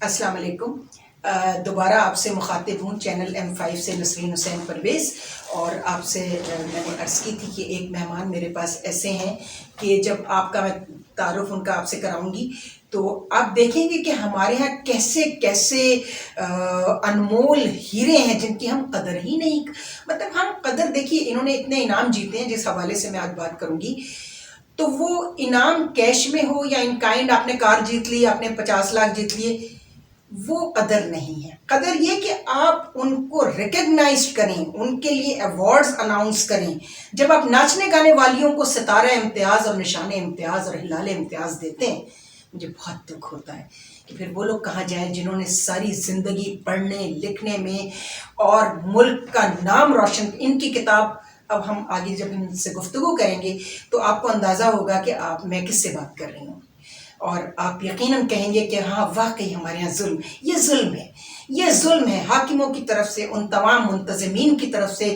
السلام علیکم. دوبارہ آپ سے مخاطب ہوں چینل M5 سے نسرین حسین پرویز. اور آپ سے میں نے عرض کی تھی کہ ایک مہمان میرے پاس ایسے ہیں کہ جب آپ کا میں تعارف ان کا آپ سے کراؤں گی تو آپ دیکھیں گے کہ ہمارے ہاں کیسے کیسے انمول ہیرے ہیں جن کی ہم قدر ہی نہیں، مطلب ہم قدر، دیکھیے انہوں نے اتنے انعام جیتے ہیں جس حوالے سے میں آج بات کروں گی. تو وہ انعام کیش میں ہو یا ان کائنڈ، آپ نے کار جیت لی، آپ نے 50 لاکھ جیت لیے، وہ قدر نہیں ہے. قدر یہ کہ آپ ان کو ریکگنائز کریں، ان کے لیے ایوارڈز اناؤنس کریں. جب آپ ناچنے گانے والیوں کو ستارہ امتیاز اور نشان امتیاز اور ہلال امتیاز دیتے ہیں، مجھے بہت دکھ ہوتا ہے کہ پھر وہ لوگ کہاں جائیں جنہوں نے ساری زندگی پڑھنے لکھنے میں اور ملک کا نام روشن. ان کی کتاب، اب ہم آگے جب ان سے گفتگو کریں گے تو آپ کو اندازہ ہوگا کہ میں کس سے بات کر رہی ہوں، اور آپ یقیناً کہیں گے کہ ہاں واقعی ہمارے یہاں ظلم، یہ ظلم ہے، یہ ظلم ہے حاکموں کی طرف سے، ان تمام منتظمین کی طرف سے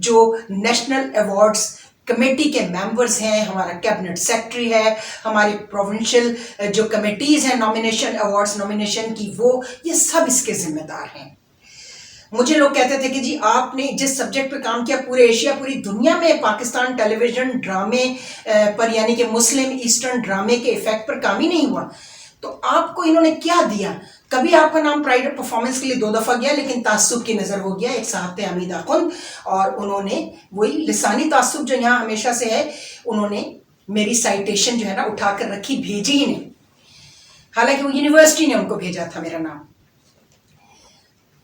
جو نیشنل ایوارڈز کمیٹی کے ممبرز ہیں، ہمارا کیبنٹ سیکٹری ہے، ہماری پروونشل جو کمیٹیز ہیں نامینیشن ایوارڈز نامینیشن کی، وہ یہ سب اس کے ذمہ دار ہیں. مجھے لوگ کہتے تھے کہ جی آپ نے جس سبجیکٹ پہ کام کیا پورے ایشیا، پوری دنیا میں پاکستان ٹیلی ویژن ڈرامے پر، یعنی کہ مسلم ایسٹرن ڈرامے کے ایفیکٹ پر کام ہی نہیں ہوا. تو آپ کو انہوں نے کیا دیا؟ کبھی آپ کا نام پرائیڈ پرفارمنس کے لیے 2 دفعہ گیا لیکن تعصب کی نظر ہو گیا. ایک صاحب تھے حمید آخوند، اور انہوں نے وہی لسانی تعصب جو یہاں ہمیشہ سے ہے، انہوں نے میری سائٹیشن جو ہے نا اٹھا کر رکھی، بھیجی ہی نہیں، حالانکہ وہ یونیورسٹی نے ان کو بھیجا تھا میرا نام.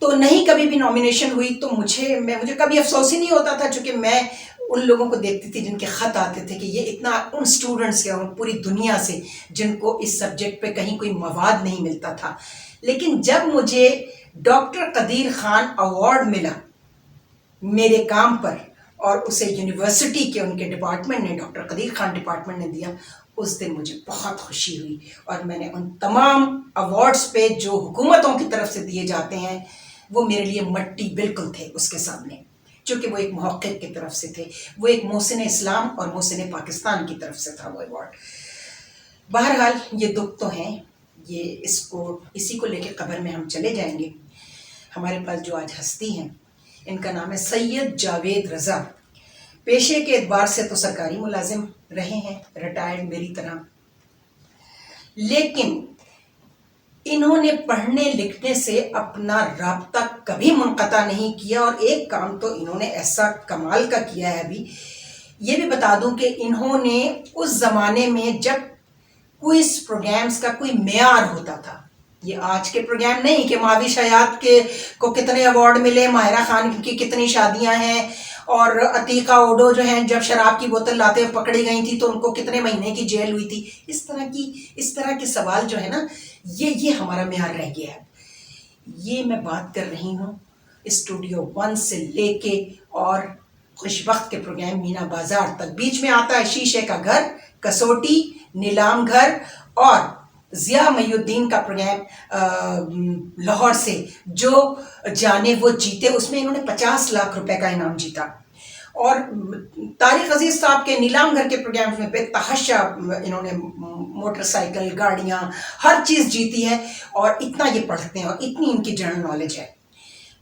تو نہیں کبھی بھی نامینیشن ہوئی تو مجھے کبھی افسوس ہی نہیں ہوتا تھا، چونکہ میں ان لوگوں کو دیکھتی تھی جن کے خط آتے تھے کہ یہ اتنا، ان سٹوڈنٹس کے پوری دنیا سے جن کو اس سبجیکٹ پہ کہیں کوئی مواد نہیں ملتا تھا. لیکن جب مجھے ڈاکٹر قدیر خان ایوارڈ ملا میرے کام پر، اور اسے یونیورسٹی کے ان کے ڈپارٹمنٹ نے، ڈاکٹر قدیر خان ڈپارٹمنٹ نے دیا، اس دن مجھے بہت خوشی ہوئی. اور میں نے ان تمام ایوارڈز پہ جو حکومتوں کی طرف سے دیے جاتے ہیں، وہ میرے لیے مٹی بالکل تھے اس کے سامنے، چونکہ وہ ایک محقق کی طرف سے تھے، وہ ایک محسن اسلام اور محسن پاکستان کی طرف سے تھا وہ ایوارڈ. بہرحال یہ دکھ تو ہیں، یہ اسی کو لے کے قبر میں ہم چلے جائیں گے. ہمارے پاس جو آج ہستی ہیں، ان کا نام ہے سید جاوید رضا. پیشے کے اعتبار سے تو سرکاری ملازم رہے ہیں، ریٹائرڈ میری طرح، لیکن انہوں نے پڑھنے لکھنے سے اپنا رابطہ کبھی منقطع نہیں کیا. اور ایک کام تو انہوں نے ایسا کمال کا کیا ہے. ابھی یہ بھی بتا دوں کہ انہوں نے اس زمانے میں جب کوئز پروگرامز کا کوئی معیار ہوتا تھا، یہ آج کے پروگرام نہیں کہ ماوی شیاد کو کتنے ایوارڈ ملے، ماہرہ خان کی کتنی شادیاں ہیں، اور عتیقہ اوڈو جو ہیں جب شراب کی بوتل لاتے ہوئے پکڑی گئی تھی تو ان کو کتنے مہینے کی جیل ہوئی تھی. اس طرح کے سوال جو ہے نا، یہ ہمارا معیار رہ گیا ہے. یہ میں بات کر رہی ہوں اسٹوڈیو 1 سے لے کے اور خوش بخت کے پروگرام مینا بازار تک. بیچ میں آتا ہے شیشے کا گھر، کسوٹی، نیلام گھر، اور ضیاء محی الدین کا پروگرام لاہور سے، جو جانے وہ جیتے، اس میں انہوں نے 50 لاکھ روپے کا انعام جیتا. اور طارق عزیز صاحب کے نیلام گھر کے پروگرام میں بے تحاشا انہوں نے موٹر سائیکل، گاڑیاں، ہر چیز جیتی ہے. اور اتنا یہ پڑھتے ہیں اور اتنی ان کی جنرل نالج ہے،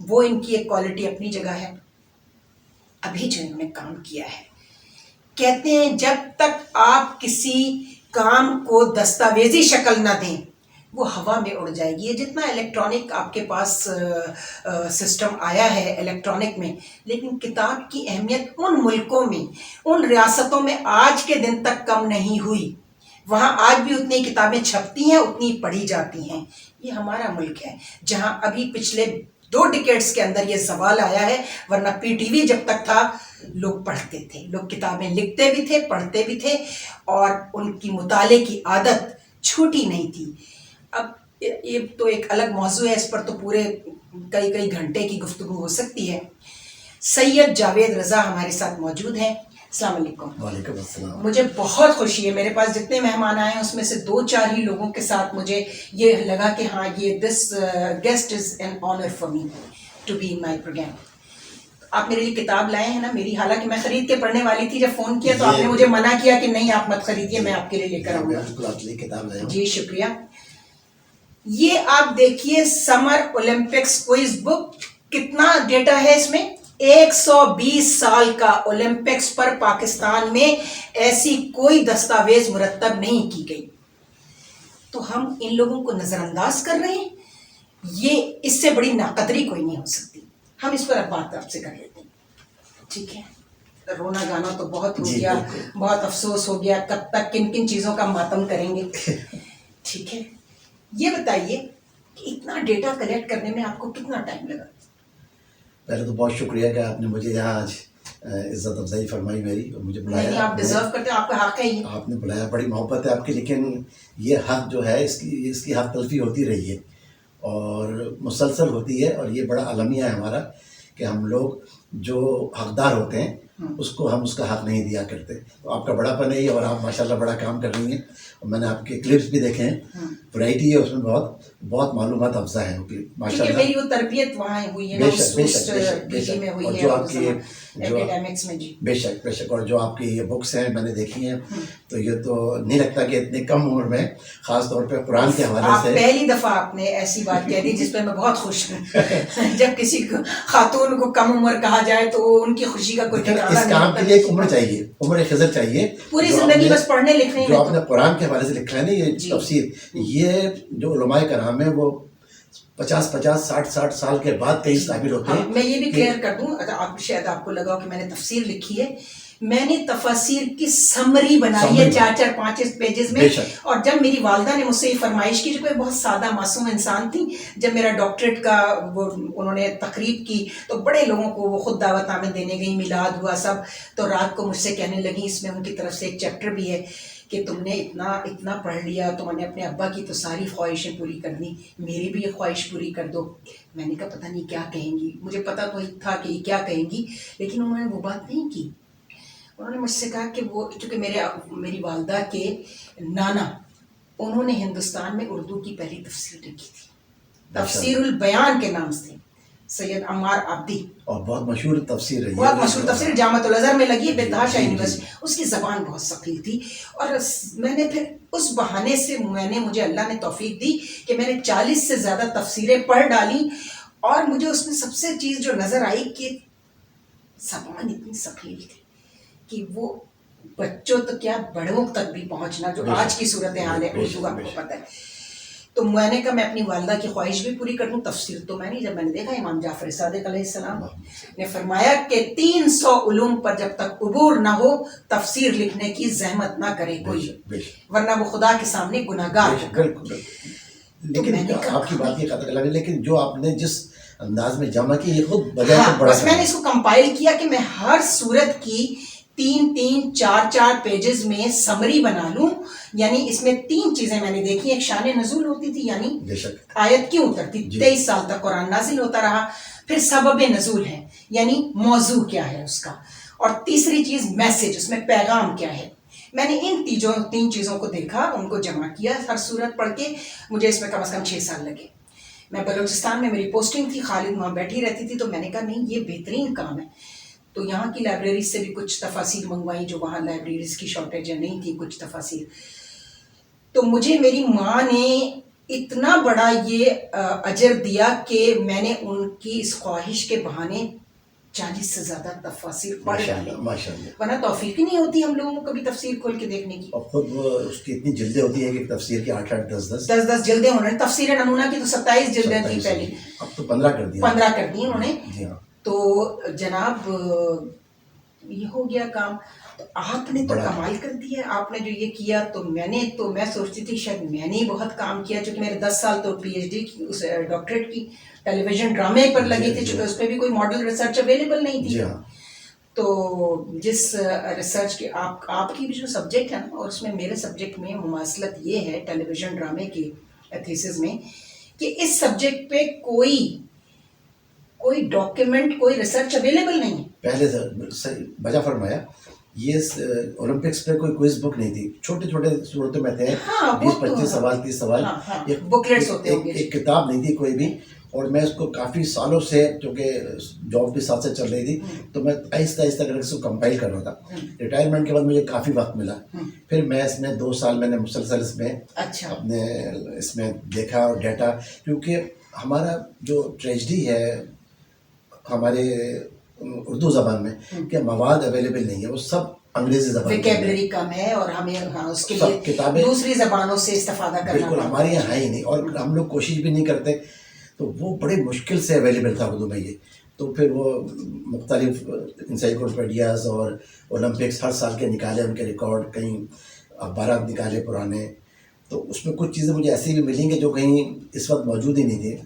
وہ ان کی ایک کوالٹی اپنی جگہ ہے. ابھی جو انہوں نے کام کیا ہے، کہتے ہیں جب تک آپ کسی کام کو دستاویزی شکل نہ دیں وہ ہوا میں اڑ جائے گی. یہ جتنا الیکٹرانک آپ کے پاس سسٹم آیا ہے الیکٹرانک میں، لیکن کتاب کی اہمیت ان ملکوں میں، ان ریاستوں میں آج کے دن تک کم نہیں ہوئی. وہاں آج بھی اتنی کتابیں چھپتی ہیں، اتنی پڑھی جاتی ہیں. یہ ہمارا ملک ہے جہاں ابھی پچھلے 2 ڈیکیڈز کے اندر یہ زوال آیا ہے. ورنہ پی ٹی وی جب تک تھا لوگ پڑھتے تھے، لوگ کتابیں لکھتے بھی تھے، پڑھتے بھی تھے، اور ان کی مطالعے کی عادت چھوٹی نہیں تھی. اب یہ تو ایک الگ موضوع ہے، اس پر تو پورے کئی گھنٹے کی گفتگو ہو سکتی ہے. سید جاوید رضا ہمارے ساتھ موجود ہیں. السلام علیکم. وعلیکم السلام. مجھے بہت خوشی ہے، میرے پاس جتنے مہمان آئے ہیں اس میں سے 2-4 ہی لوگوں کے ساتھ مجھے یہ لگا کہ ہاں یہ this guest is an honour for me to be in my programme. آپ میرے لیے کتاب لائے ہیں نا میری، حالانکہ میں خرید کے پڑھنے والی تھی. جب فون کیا تو آپ نے مجھے منع کیا کہ نہیں آپ مت خریدیے، میں آپ کے لیے لے کر آؤں گا. بالکل آپ لیے کتاب لائے. جی شکریہ. یہ آپ دیکھیے سمر اولمپکس کوئز بک, کتنا ڈیٹا ہے اس میں, 120 سال کا اولمپکس پر پاکستان میں ایسی کوئی دستاویز مرتب نہیں کی گئی. تو ہم ان لوگوں کو نظر انداز کر رہے ہیں, یہ اس سے بڑی ناقدری کوئی نہیں ہو سکتی. ہم اس پر اب بات آپ سے کر لیتے ہیں, ٹھیک ہے. رونا گانا تو بہت ہو گیا, بہت افسوس ہو گیا, کب تک کن کن چیزوں کا ماتم کریں گے. ٹھیک ہے, یہ بتائیے کہ اتنا ڈیٹا کلیکٹ کرنے میں آپ کو کتنا ٹائم لگا؟ پہلے تو بہت شکریہ کہ آپ نے مجھے یہاں آج عزت افزائی فرمائی میری اور مجھے بلایا. نہیں, آپ ڈیزرو کرتے ہیں, آپ کا حق ہے یہ. آپ نے بلایا, بڑی محبت ہے آپ کی, لیکن یہ حق جو ہے اس کی حق تلفی ہوتی رہی ہے اور مسلسل ہوتی ہے, اور یہ بڑا المیہ ہے ہمارا کہ ہم لوگ جو حقدار ہوتے ہیں اس کو ہم اس کا حق نہیں دیا کرتے. تو آپ کا بڑا پن ہے اور آپ ماشاءاللہ بڑا کام کر رہی ہیں, اور میں نے آپ کے کلپس بھی دیکھے ہیں, ورائٹی ہے اس میں, بہت بہت معلومات افزا ہیں وہ کلپ ماشاءاللہ. میری وہ تربیت وہاں ہوئی ہے نا, اس میں ہوئی ہے, جو آپ کی ایکیڈیمکس میں. جی بے شک بے شک, اور جو آپ کی یہ بکس ہیں میں نے دیکھی ہیں, تو یہ تو نہیں لگتا کہ اتنی کم عمر میں, خاص طور پہ قرآن کے حوالے سے پہلی دفعہ آپ نے ایسی بات کہہ دی جس پہ میں بہت خوش ہوں. جب کسی خاتون کو کم عمر کہا جائے تو ان کی خوشی کا کوئی ٹھکانہ نہیں. اس کام کے لیے ایک عمر چاہیے, عمر خضر چاہیے, پوری زندگی بس پڑھنے لکھنے جو آپ نے قرآن کے حوالے سے لکھا ہے نا, یہ تفسیر, یہ جو علماء کرام ہیں وہ 50-60 سال کے بعد کئی قابل ہوتے ہیں. میں یہ بھی کلیئر کر دوں, شاید آپ کو لگا کہ میں نے تفسیر لکھی ہے, میں نے تفاسیر کی سمری بنائی ہے 4-5 پیجز میں. اور جب میری والدہ نے مجھ سے یہ فرمائش کی, جو کوئی بہت سادہ معصوم انسان تھی, جب میرا ڈاکٹریٹ کا وہ انہوں نے تقریب کی تو بڑے لوگوں کو وہ خود دعوت آمد دینے گئی, میلاد ہوا سب, تو رات کو مجھ سے کہنے لگی, اس میں ان کی طرف سے ایک چیپٹر بھی ہے کہ تم نے اتنا پڑھ لیا, تم نے اپنے ابا کی تو ساری خواہشیں پوری کر دی, میری بھی ایک خواہش پوری کر دو. میں نے کہا پتہ نہیں کیا کہیں گی, مجھے پتا تو تھا کہ یہ کیا کہیں گی, لیکن انہوں نے وہ بات نہیں کی. انہوں نے مجھ سے کہا کہ وہ, چونکہ میری والدہ کے نانا, انہوں نے ہندوستان میں اردو کی پہلی تفسیر لکھی تھی, تفسیر البیان کے نام سے, سید عمار عابدی, اور بہت مشہور تفسیر ہے, بہت مشہور تفسیر, جامعۃ الازہر میں لگی, بتحاشا یونیورسٹی. اس کی زبان بہت ثقیل تھی, اور میں نے پھر اس بہانے سے مجھے اللہ نے توفیق دی کہ میں نے 40 سے زیادہ تفسیریں پڑھ ڈالی. اور مجھے اس میں سب سے چیز جو نظر آئی کہ زبان اتنی ثقیل تھی کہ وہ بچوں تو کیا بڑوں تک بھی پہنچنا, جو آج کی صورتحال ہے اردو, آپ کو پتہ ہے. تو میں نے کہا میں اپنی والدہ کی خواہش بھی پوری کر دوں. تفسیر تو میں نہیں, جب میں نے دیکھا امام جعفر صادق علیہ السلام نے فرمایا کہ 300 علوم پر جب تک عبور نہ ہو تفسیر لکھنے کی زحمت نہ کرے کوئی, ورنہ وہ خدا کے سامنے گناہگار ہوگا. لیکن آپ کی بات یہ خطر لگی, لیکن جو آپ نے جس انداز میں جمع کی, یہ خود بجائے بڑا, میں نے اس کو کمپائل کیا کہ میں ہر صورت کی 3-4 پیجز میں سمری بنا لوں. یعنی اس میں 3 چیزیں میں نے دیکھی, ایک شان نزول ہوتی تھی, یعنی آیت کیوں اترتی, 23 سال تک قرآن نازل ہوتا رہا. پھر سبب نزول ہے, یعنی موضوع کیا ہے اس کا. اور تیسری چیز میسج, اس میں پیغام کیا ہے. میں نے ان 3 چیزوں کو دیکھا, ان کو جمع کیا. ہر صورت پڑھ کے مجھے اس میں کم از کم 6 سال لگے. میں بلوچستان میں میری پوسٹنگ تھی, خالد وہاں بیٹھی رہتی تھی, تو میں نے کہا نہیں یہ بہترین کام ہے. تو یہاں کی لائبریری سے بھی کچھ تفاسیر منگوائی, جو وہاں لائبریریز کی شارٹیج نہیں تھی, کچھ تفاسیر. تو مجھے میری ماں نے اتنا بڑا یہ اجر دیا کہ میں نے ان کی اس خواہش کے بہانے 40 سے زیادہ تفاسیر پڑھ ڈالی. ورنہ توفیق ہی نہیں ہوتی ہم لوگوں کو کبھی تفسیر کھول کے دیکھنے کی. اور خود اس کی اتنی جلدیں ہوتی ہیں کہ تفسیر کی 8-10 جلدیں ہونے. تفسیر نمونہ کی تو 27 جلدیں تھی پہلے, اب تو 15 کر دی انہوں نے. تو جناب یہ ہو گیا کام. تو آپ نے تو کمال کر دیا, آپ نے جو یہ کیا. تو میں سوچتی تھی شاید میں نے بہت کام کیا, چونکہ میرے 10 سال تو PhD کی, اس ڈاکٹریٹ کی ٹیلی ویژن ڈرامے پر لگی تھی, چونکہ اس پہ بھی کوئی ماڈل ریسرچ اویلیبل نہیں تھی. تو جس ریسرچ کے آپ کی بھی جو سبجیکٹ ہے نا, اور اس میں میرے سبجیکٹ میں مماثلت یہ ہے ٹیلی ویژن ڈرامے کی تھیسس میں, کہ اس سبجیکٹ پہ کوئی ڈاکیومنٹ, کوئی ریسرچ اویلیبل نہیں ہے. پہلے سے بجا فرمایا یہ اولمپکس پہ کوئی کوئز بک نہیں تھی, چھوٹے چھوٹے صورتوں میں تھے, ہاں، وہ 20-25 تو سوال 30 سوال, ہاں، ہاں، ایک بکلیٹس ہوتے ہوں گے. ایک کتاب نہیں تھی کوئی بھی. اور میں اس کو کافی سالوں سے, چونکہ جاب بھی ساتھ سے چل رہی تھی, تو میں آہستہ آہستہ کر کے اس کو کمپائل کر رہا تھا. ریٹائرمنٹ کے بعد مجھے کافی وقت ملا, پھر میں اس میں 2 سال میں نے مسلسل اس میں اچھا. اپنے اس میں دیکھا اور ڈیٹا, کیونکہ ہمارا جو ٹریجڈی ہے ہمارے اردو زبان میں کہ مواد اویلیبل نہیں ہے, وہ سب انگریزی زبان میں ہے. ویکیبلری کم ہے اور ہمیں اس کے سب لیے کتابیں دوسری زبانوں سے استفادہ کرنا بالکل پڑتا ہمارے یہاں ہے ہی نہیں, اور ہم لوگ کوشش بھی نہیں کرتے, تو وہ بڑی مشکل سے اویلیبل تھا اردو میں یہ. تو پھر وہ مختلف انسائکلوپیڈیاز اور اولمپکس ہر سال کے نکالے, ان کے ریکارڈ, کہیں اخبارات نکالے پرانے, تو اس میں کچھ چیزیں مجھے ایسی بھی ملیں گی جو کہیں اس وقت موجود ہی نہیں تھی.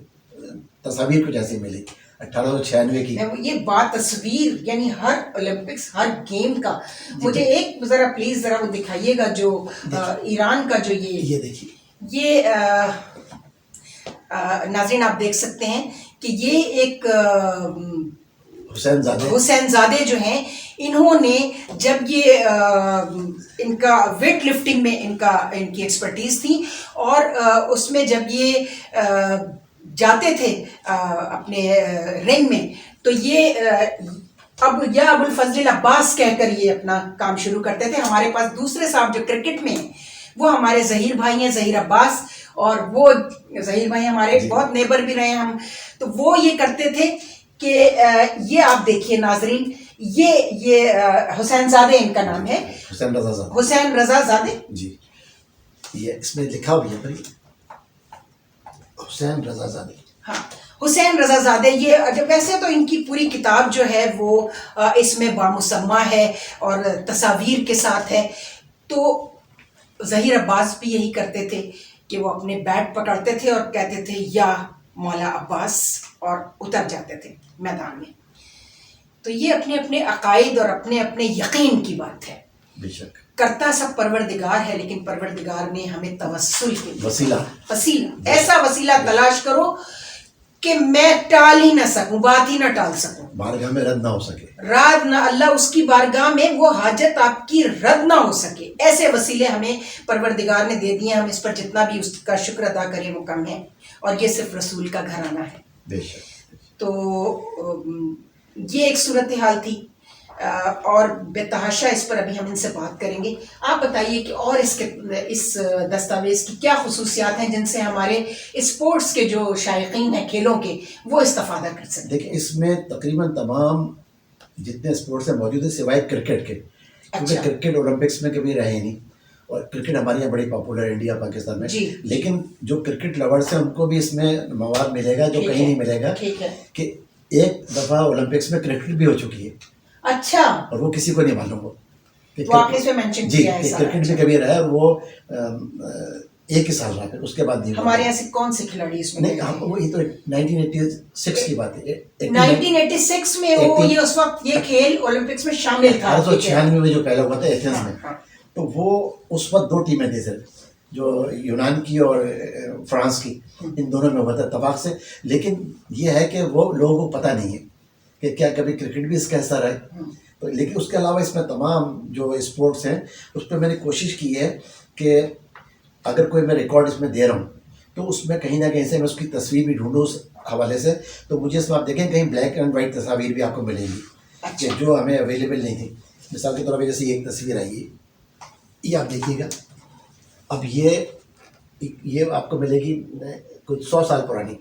تصاویر کچھ ایسی ملی 1896 کی. یہ بات تصویر, یعنی ہر اولمپکس, ہر گیم کا مجھے ایک ذرا پلیز ذرا وہ دکھائیے گا, جو ایران کا جو یہ دیکھیے, یہ ناظرین آپ دیکھ سکتے ہیں کہ یہ ایک حسین زادے جو ہیں, انہوں نے جب یہ ان کا ویٹ لفٹنگ میں ان کی ایکسپرٹیز تھی, اور اس میں جب یہ جاتے تھے اپنے رنگ میں, تو یہ ابو الفضل عباس کہہ کر یہ اپنا کام شروع کرتے تھے. ہمارے پاس دوسرے صاحب جو کرکٹ میں ہیں وہ ہمارے ظہیر بھائی ہیں, ظہیر عباس, اور وہ ظہیر بھائی ہمارے بہت نیبر بھی رہے ہیں ہم. تو وہ یہ کرتے تھے کہ یہ آپ دیکھیے ناظرین, یہ حسین زادے ان کا نام ہے, حسین رضا زادے. جی, یہ اس میں لکھا ہوا ہے حسین رضا زادے. ہاں, حسین رضا زادے. یہ ویسے تو ان کی پوری کتاب جو ہے وہ اس میں بامسمہ ہے اور تصاویر کے ساتھ ہے. تو ظہیر عباس بھی یہی کرتے تھے کہ وہ اپنے بیٹ پکڑتے تھے اور کہتے تھے یا مولا عباس, اور اتر جاتے تھے میدان میں. تو یہ اپنے اپنے عقائد اور اپنے اپنے یقین کی بات ہے. بے شک کرتا سب پروردگار ہے, لیکن پروردگار نے ہمیں توسل کے وسیلہ ایسا وسیلہ تلاش کرو کہ میں ٹال ہی نہ سکوں, بات ہی نہ ٹال سکوں, بارگاہ میں رد نہ ہو سکے, رد نہ, اللہ اس کی بارگاہ میں وہ حاجت آپ کی رد نہ ہو سکے. ایسے وسیلے ہمیں پروردگار نے دے دیے, ہم اس پر جتنا بھی اس کا شکر ادا کریں وہ کم ہے, اور یہ صرف رسول کا گھرانہ ہے. بے شک. تو یہ ایک صورتحال تھی, اور بے تحاشا اس پر ابھی ہم ان سے بات کریں گے. آپ بتائیے کہ اور اس دستاویز کی کیا خصوصیات ہیں جن سے ہمارے اسپورٹس کے جو شائقین ہیں کھیلوں کے, وہ استفادہ کر سکتے ہیں. دیکھیں, اس میں تقریباً تمام جتنے اسپورٹس ہیں موجود ہیں سوائے کرکٹ کے, کیونکہ کرکٹ اولمپکس میں کبھی رہے نہیں, اور کرکٹ ہمارے یہاں بڑی پاپولر ہے انڈیا پاکستان میں. لیکن جو کرکٹ لورس ہیں ان کو بھی اس میں مواد ملے گا جو کہیں نہیں ملے گا, کہ ایک دفعہ اولمپکس میں کرکٹ بھی ہو چکی ہے. اچھا, اور وہ کسی کو نہیں معلوم ہو. جی, کرکٹ میں کبھی رہا ہے, اور وہ ایک ہی سال رہا, پھر اس کے بعد نہیں. ہمارے یہاں سے کون سے کھلاڑی اس میں نہیں, وہی تو 1986 کی بات ہے. 1986 میں وہ یہ اس وقت یہ کھیل اولمپکس میں شامل تھا. 1896 میں جو پہلا ہوا تھا ایتھنز میں, تو وہ اس وقت 2 ٹیمیں تھیں صرف, جو یونان کی اور فرانس کی, ان دونوں میں ہوا تھا اتفاق سے. لیکن یہ ہے کہ وہ لوگوں کو پتہ نہیں ہے کہ کیا کبھی کرکٹ بھی اس کا حصہ رہا ہے. تو لیکن اس کے علاوہ اس میں تمام جو اسپورٹس ہیں اس پہ میں نے کوشش کی ہے کہ اگر کوئی میں ریکارڈ اس میں دے رہا ہوں تو اس میں کہیں نہ کہیں سے میں اس کی تصویر بھی ڈھونڈوں اس حوالے سے. تو مجھے اس میں آپ دیکھیں کہیں بلیک اینڈ وائٹ تصاویر بھی آپ کو ملیں گی کہ جو ہمیں اویلیبل نہیں تھی. مثال کے طور پہ جیسے یہ ایک تصویر آئی ہے, یہ آپ دیکھیے گا. اب یہ آپ کو ملے گی کچھ 100 سال پرانی.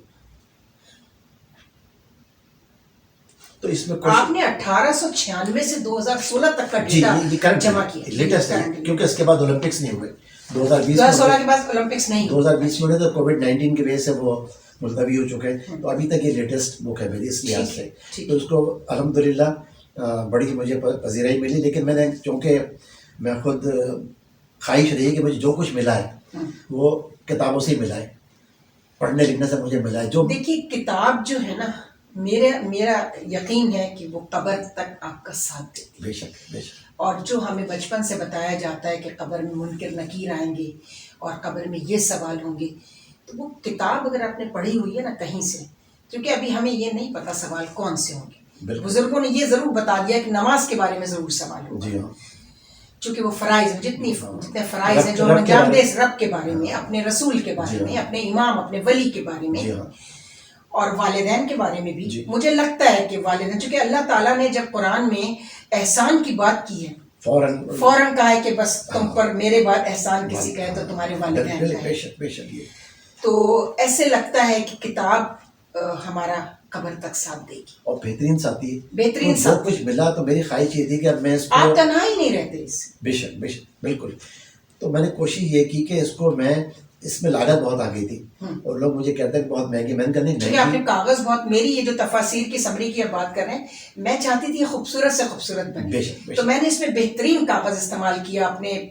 تو اس میں آپ نے 1896 سے 2016 تک کا ڈیٹا جمع کیا, لیٹسٹ ہے, کیونکہ اس کے بعد اولمپکس نہیں ہوئے. 2016 کے بعد اولمپکس نہیں, 2020 میں تو کووڈ-19 کی وجہ سے وہ ملتوی ہو چکے ہیں. تو ابھی تک یہ لیٹسٹ بک ہے میری اس لحاظ سے. تو اس کو الحمدللہ بڑی مجھے پذیرائی ملی. لیکن میں نے, چونکہ میں خود خواہش رہی ہے کہ مجھے جو کچھ ملا ہے وہ کتابوں سے ہی ملا ہے, پڑھنے لکھنے سے مجھے ملا ہے. جو دیکھیے کتاب جو ہے نا, میرا یقین ہے کہ وہ قبر تک آپ کا ساتھ دیتی ہے. بے شک, بے شک. اور جو ہمیں بچپن سے بتایا جاتا ہے کہ قبر میں منکر نکیر آئیں گے اور قبر میں یہ سوال ہوں گے, تو وہ کتاب اگر آپ نے پڑھی ہوئی ہے نا کہیں سے, کیونکہ ابھی ہمیں یہ نہیں پتا سوال کون سے ہوں گے. بزرگوں نے یہ ضرور بتا دیا کہ نماز کے بارے میں ضرور سوال ہوگا. جی ہاں. چونکہ وہ فرائض ہیں، جتنے فرائض ہیں جو رب ہم کے انجام بارے دیں اس رب کے بارے میں، اپنے رسول کے بارے جی میں، ہاں، اپنے امام، اپنے ولی کے بارے میں، جی ہاں، اور والدین کے بارے میں بھی. جی. مجھے لگتا ہے کہ والدین، چونکہ اللہ تعالیٰ نے جب قرآن میں احسان کی بات کی ہے فوراً فوراً کہا ہے کہ بس تم ہاں. پر میرے بعد احسان کسی کا ہے تو تمہارے والدین کا بے ہے. شک بے شک. یہ تو ایسے لگتا ہے کہ کتاب ہمارا قبر تک ساتھ دے گی، اور بہترین ساتھی ہے. بہترین تو جو ساتھی. کچھ ملا تو میری خواہش یہ تھی کہ اب میں اس کو آپ تنہا ہی نہیں رہتے اس سے. بے شک بے شک بالکل. تو میں نے کوشش یہ کی کہ اس کو میں، اس میں لاگت بہت آ گئی تھی اور لوگ مجھے کہتے ہیں کہ بہت مہنگی. میں نے کہا نہیں کیونکہ آپ نے مہنگی. کاغذ بہت، میری یہ جو تفاسیر کی سمری کی آپ بات کر رہے ہیں، میں چاہتی تھی یہ خوبصورت سے خوبصورت بنے، بے شک بے تو شک. میں نے اس میں بہترین کاغذ استعمال کیا. اپنے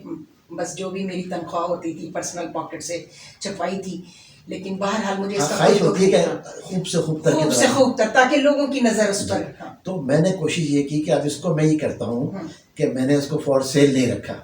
بس جو بھی میری تنخواہ ہوتی تھی پرسنل پاکٹ سے چھپائی تھی. لیکن بہرحال مجھے اس کا خواہش کوئی ہوتی ہے دکھ کہ نہیں تھا. خوب سے خوب تر خوب سے خوب تر، تاکہ لوگوں کی نظر اس پر. تو میں نے کوشش یہ کی کہ اب اس کو میں یہ کرتا ہوں کہ میں نے اس کو فور سیل نہیں رکھا.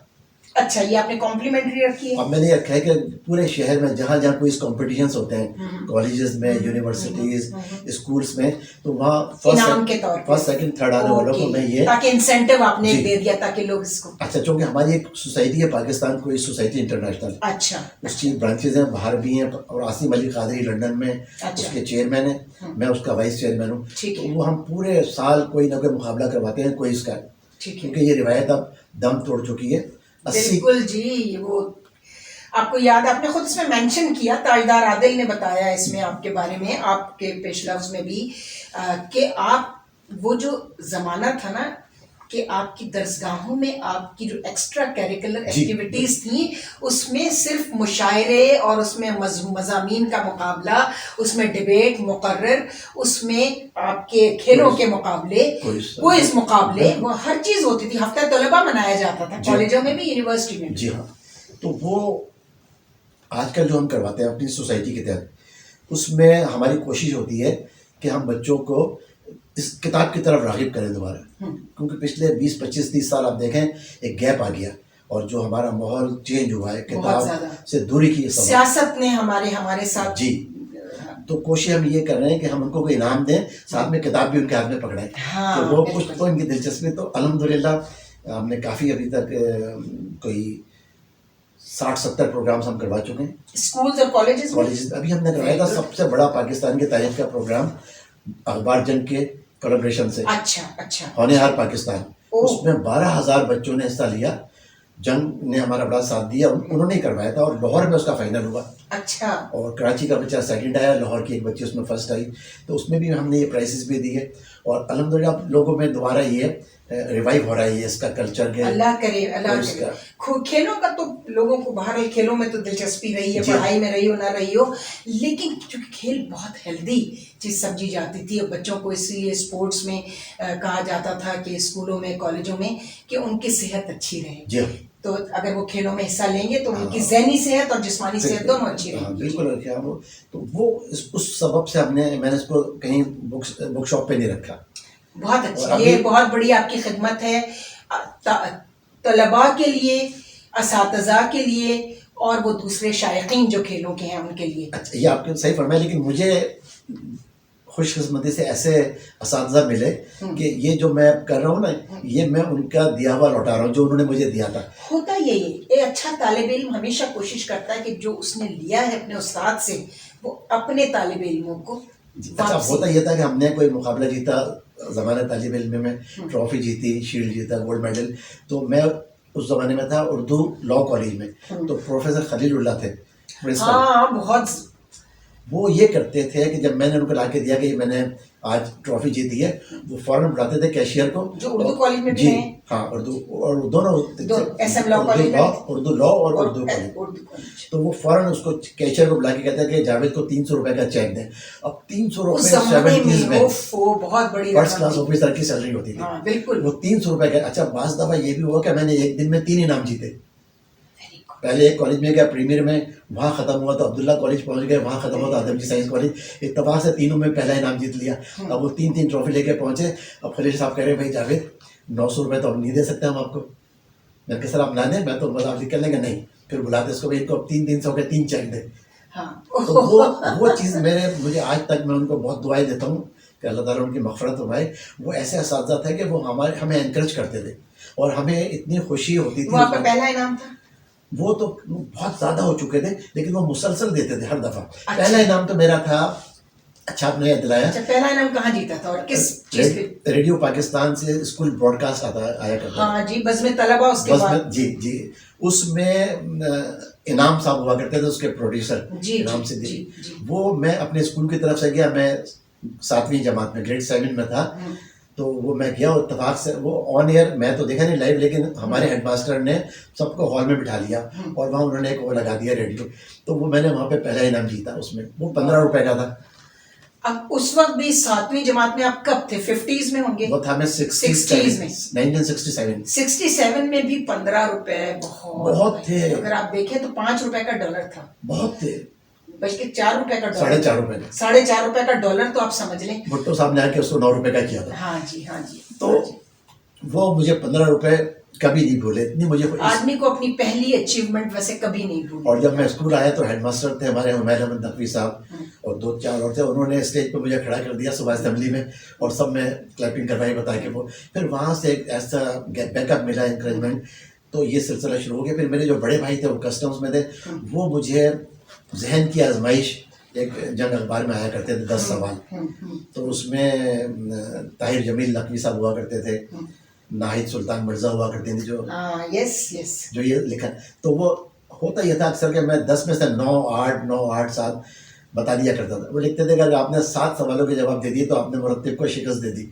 اچھا، یہ آپ نے کمپلیمنٹری رکھی ہے. اب میں نے یہ رکھا ہے کہ پورے شہر میں جہاں جہاں کوئی کمپٹیشنس ہوتے ہیں، کالجز میں، یونیورسٹیز، اسکولس میں، تو وہاں انعام کے طور پر فرسٹ سیکنڈ تھرڈ آنے والوں کو میں یہ، تاکہ انسینٹیو آپ نے دے دیا تاکہ لوگ اس کو. اچھا چونکہ ہماری ایک سوسائٹی ہے پاکستان کوئی سوسائٹی انٹرنیشنل، اچھا اس کی برانچز ہیں باہر بھی ہیں، اور عاصم علی قادری لنڈن میں اس کے چیئرمین ہیں، میں اس کا وائس چیئرمین ہوں. تو وہ ہم پورے سال کوئی نہ کوئی مقابلہ کرواتے ہیں کوئی اس کا، کیونکہ یہ روایت اب دم توڑ چکی ہے. بالکل جی. وہ آپ کو یاد، آپ نے خود اس میں مینشن کیا، تاجدار عادل نے بتایا اس میں آپ کے بارے میں، آپ کے پیش لفظ میں بھی، کہ آپ وہ جو زمانہ تھا نا کہ آپ کی درسگاہوں میں آپ کی جو ایکسٹرا کیریکولر ایکٹیویٹیز تھیں، اس میں صرف مشاعرے اور اس میں مضامین کا مقابلہ، اس میں ڈیبیٹ مقرر، اس میں آپ کے کھیلوں کے مقابلے، کوئز مقابلے، وہ ہر چیز ہوتی تھی. ہفتہ طلبہ منایا جاتا تھا کالجوں میں بھی، یونیورسٹی میں بھی. جی ہاں. تو وہ آج کل جو ہم کرواتے ہیں اپنی سوسائٹی کے تحت، اس میں ہماری کوشش ہوتی ہے کہ ہم بچوں کو اس کتاب کی طرف راغب کریں دوبارہ. کیونکہ پچھلے 20-25-30 سال آپ دیکھیں ایک گیپ آ گیا، اور جو ہمارا ماحول چینج ہوا ہے کتاب سے دوری کی سیاست نے ہمارے ساتھ. جی. تو کوشش ہم یہ کر رہے ہیں کہ ہم ان کو کوئی انعام دیں، ساتھ میں کتاب بھی ان کے ہاتھ میں پکڑیں کہ وہ کچھ تو ان کی دلچسپی. تو الحمدللہ ہم نے کافی ابھی تک کوئی 60-70 پروگرامز ہم کروا چکے ہیں. اسکولز اور کالجز ابھی ہم نے کروایا تھا سب سے بڑا پاکستان کی تاریخ کا پروگرام اخبار جنگ کے کولیبریشن سے، اچھا ہونہار پاکستان. اس میں 12,000 بچوں نے حصہ لیا. جنگ نے ہمارا بڑا ساتھ دیا، انہوں نے کروایا تھا، اور لاہور میں اس کا فائنل ہوا. اچھا. اور کراچی کا بچہ سیکنڈ آیا، لاہور کی ایک بچی اس میں فرسٹ آئی. تو اس میں بھی ہم نے یہ پرائزز بھی دیے، اور الحمدللہ لوگوں میں دوبارہ یہ ریوائیو ہو رہا ہے اس کا کلچر. اللہ کرے کھیلوں کا تو لوگوں کو بہرحال کھیلوں میں تو دلچسپی رہی ہے، پڑھائی میں رہی ہو نہ رہی ہو، لیکن چونکہ کھیل بہت ہیلدی چیز سمجھی جاتی تھی، اور بچوں کو اس لیے اسپورٹس میں کہا جاتا تھا کہ اسکولوں میں کالجوں میں کہ ان کی صحت اچھی رہے. تو اگر وہ کھیلوں میں حصہ لیں گے تو ان کی ذہنی صحت اور جسمانی صحت دونوں اچھی رہے گی. بالکل. تو وہ اس سبب سے میں نے اس کو کہیں بک شاپ پہ نہیں رکھا. بہت اچھی، یہ بہت بڑی آپ کی خدمت ہے طلباء کے لیے، اساتذہ کے لیے، اور وہ دوسرے شائقین جو کھیلوں کے ہیں ان کے لیے. اچھا، یہ آپ نے صحیح فرمایا، لیکن مجھے خوش قسمتی سے ایسے اساتذہ ملے کہ یہ جو میں کر رہا ہوں نا، یہ میں ان کا دیا ہوا لوٹا رہا ہوں جو انہوں نے مجھے دیا تھا. ہوتا یہی ایک اچھا طالب علم ہمیشہ کوشش کرتا ہے کہ جو اس نے لیا ہے اپنے استاد سے، وہ اپنے طالب علموں کو. اچھا، ہوتا یہ تھا کہ ہم نے کوئی مقابلہ جیتا، زمانہ طالب علم میں ٹرافی جیتی، شیلڈ جیتا، گولڈ میڈل. تو میں اس زمانے میں تھا اردو لاء کالج میں، تو پروفیسر خلیل اللہ تھے پرنسپل. بہت. وہ یہ کرتے تھے کہ جب میں نے ان کو لا کے دیا کہ میں نے آج ٹرافی جیتی ہے، وہ فوراً بلاتے تھے کیشیئر کو، جو اردو کالج میں بھی ہیں. ہاں، اردو اور دونوں، اردو لاء اور اردو کالج. تو وہ فوراً اس کو کیشیئر کو بلا کے کہتا ہے کہ جاوید کو 300 روپے کا چیک دیں. اب 300 روپے 70s میں بہت بڑی فرسٹ کلاس آفیسر کی سیلری ہوتی تھی. بالکل. وہ 300 روپے کا. اچھا، بعض دفعہ یہ بھی ہوا کہ میں نے ایک دن میں 3 انعام جیتے. پہلے ایک کالج میں گیا پریمیئر میں، وہاں ختم ہوا تو عبداللہ کالج پہنچ گئے، وہاں ختم ہوا تو آدم جی سائنس کالج. اتفاق سے تینوں میں پہلا انعام جیت لیا. اب وہ 3 ٹرافی لے کے پہنچے. اب خلیل صاحب کہہ رہے بھائی جاوید 900 روپے تو ہم نہیں دے سکتے ہم آپ کو. میں کہ سر آپ نہ دیں، میں تو مطلب کر لیں گے. نہیں، پھر بلاتے اس کو بھائی کو 300 کے 3 چیک دیں. تو وہ چیز مجھے آج تک میں ان کو بہت دعائیں دیتا ہوں کہ اللہ تعالیٰ ان کی مغفرت فرمائے. وہ ایسے اساتذہ تھے کہ وہ ہمیں انکریج کرتے تھے. اور ہمیں اتنی خوشی ہوتی تھی. وہ آپ کا پہلا انعام تھا؟ وہ تو بہت زیادہ ہو چکے تھے لیکن وہ مسلسل دیتے تھے ہر دفعہ. اچھا. پہلا انعام تو میرا تھا. اچھا آپ نے یاد دلایا. اچھا پہلا انعام کہاں جیتا تھا اور کس چیز پہ؟ ریڈیو پاکستان سے اسکول براڈ کاسٹ آیا کرتا تھا. ہاں جی، بزم طلبہ اس کے بس بعد. میں جی جی اس میں انعام صاحب ہوا کرتے تھے اس کے پروڈیوسر. جی انعام جی صدیقی. جی. وہ میں اپنے اسکول کی طرف سے گیا. میں 7ویں جماعت میں گریڈ 7 میں تھا. تو وہ میں گیا اتفاق سے. وہ آن ایئر میں تو دیکھا نہیں لائیو لیکن ہمارے ہیڈ ماسٹر نے سب کو ہال میں بٹھا لیا اور وہاں انہوں نے ایک وہ لگا دیا ریڈیو. تو وہ میں نے وہاں پہ پہلا انعام جیتا. اس میں وہ 15 روپے کا تھا. اب اس وقت بھی 7ویں جماعت میں آپ کب تھے؟ 50s میں ہوں گے. وہ تھا میں 60s میں. 1967. 67 میں بھی 15 روپے بہت تھے. اگر آپ دیکھیں تو 5 روپے کا ڈالر تھا. بہت تھے. بلکہ 4 روپے کا ڈالر. 4.5 روپے کا. 4.5 روپے کا ڈالر تو آپ سمجھ لیں. بھٹو صاحب نے آ کے اس کو 9 روپے کا کیا تھا. ہاں جی ہاں جی. تو وہ مجھے 15 روپے کبھی نہیں بھولے. اتنی مجھے آدمی کو اپنی پہلی اچیومنٹ ویسے کبھی نہیں بھولے. اور جب میں اسکول آیا تو ہیڈ ماسٹر تھے ہمارے حمید احمد نقوی صاحب اور 2-4 اور تھے. انہوں نے اسٹیج پہ مجھے کھڑا کر دیا صبح اسمبلی میں اور سب میں کلیپنگ کروائی بتا کے. وہ پھر وہاں سے ایک ایسا بیک اپ ملا انکریجمنٹ. تو یہ سلسلہ شروع ہو گیا. پھر میرے جو بڑے بھائی تھے وہ کسٹمز میں تھے. وہ مجھے ذہن کی آزمائش ایک جنگ اخبار میں آیا کرتے تھے 10 سوال. تو اس میں طاہر جمیل نقوی صاحب ہوا کرتے تھے. ناہید سلطان مرزا ہوا کرتے تھے جو یہ لکھا. تو وہ ہوتا یہ تھا اکثر کہ میں 10 میں سے 9 8 7 بتا دیا کرتا تھا. وہ لکھتے تھے کہ اگر آپ نے 7 سوالوں کے جواب دے دیے تو آپ نے مرتب کو شکست دے دی.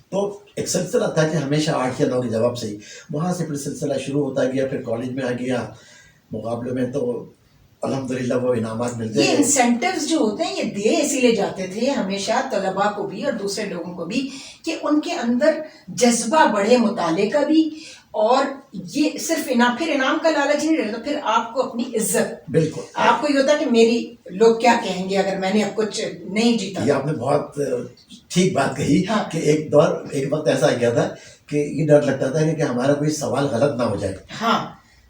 تو ایک سلسلہ تھا کہ ہمیشہ 8 یا 9 کے جواب صحیح. وہاں سے پھر سلسلہ شروع ہوتا گیا. پھر کالج میں آ گیا مقابلے میں. تو الحمدللہ وہ انعامات ملتے یہ انسینٹیوز جو ہوتے ہیں یہ دیے اسی لیے جاتے تھے ہمیشہ طلباء کو بھی اور دوسرے لوگوں کو بھی کہ ان کے اندر جذبہ بڑھے مطالعے کا بھی. اور یہ صرف پھر انعام کا لالچ نہیں رہتا. پھر آپ کو اپنی عزت. بالکل. آپ کو یہ ہوتا کہ میری لوگ کیا کہیں گے اگر میں نے اب کچھ نہیں جیتا. یہ آپ نے بہت ٹھیک بات کہی کہ ایک وقت ایسا آ گیا تھا کہ یہ ڈر لگتا تھا کہ ہمارا کوئی سوال غلط نہ ہو جائے. ہاں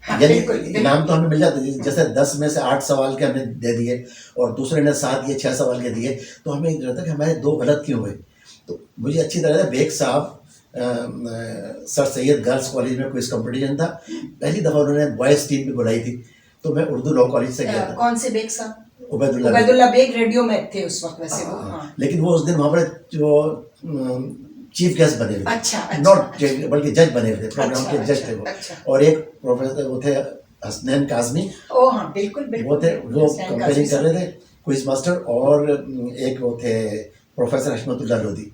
یعنی انعام تو ہمیں مل جاتا ہے. جیسے 10 میں سے 8 سوال کے ہمیں دے دیے اور دوسرے نے 7 یا 6 سوال کے دیے تو ہمیں یہ رہتا کہ ہمارے 2 غلط کیوں ہوئے. تو مجھے اچھی طرح بیگ صاحب سر سید گرلس کالج میں کوئی کمپٹیشن تھا. پہلی دفعہ انہوں نے بوائز ٹیم بھی بلائی تھی تو میں اردو لاء کالج سے گیا تھا. کون سے بیگ صاحب؟ عبید اللہ بیگ ریڈیو میں تھے اس وقت ویسے وہ. لیکن وہ اس دن وہاں پر جو چیف گیسٹ بنے ہوئے تھے. ناٹ بلکہ جج بنے ہوئے تھے. پروگرام کے جج تھے وہ. اور ایک پروفیسر وہ تھے حسنین کاظمی. وہ تھے. وہ کمپیئرنگ کر رہے تھے کوئز ماسٹر. اور ایک وہ تھے پروفیسر حشمت اللہ لودھی.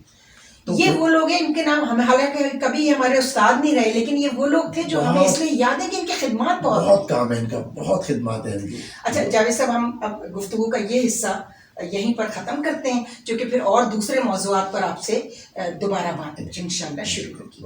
یہ وہ لوگ ہیں ان کے نام ہمیں حالانکہ کبھی ہمارے استاد نہیں رہے لیکن یہ وہ لوگ تھے جو ہمیں اس لیے یاد ہے کہ ان کی خدمات بہت کام ہے ان کا. بہت خدمات ہیں ان کی. اچھا جاوید صاحب ہم اب گفتگو کا یہ حصہ یہیں پر ختم کرتے ہیں جو کہ پھر اور دوسرے موضوعات پر آپ سے دوبارہ بات انشاءاللہ شروع ہوگی.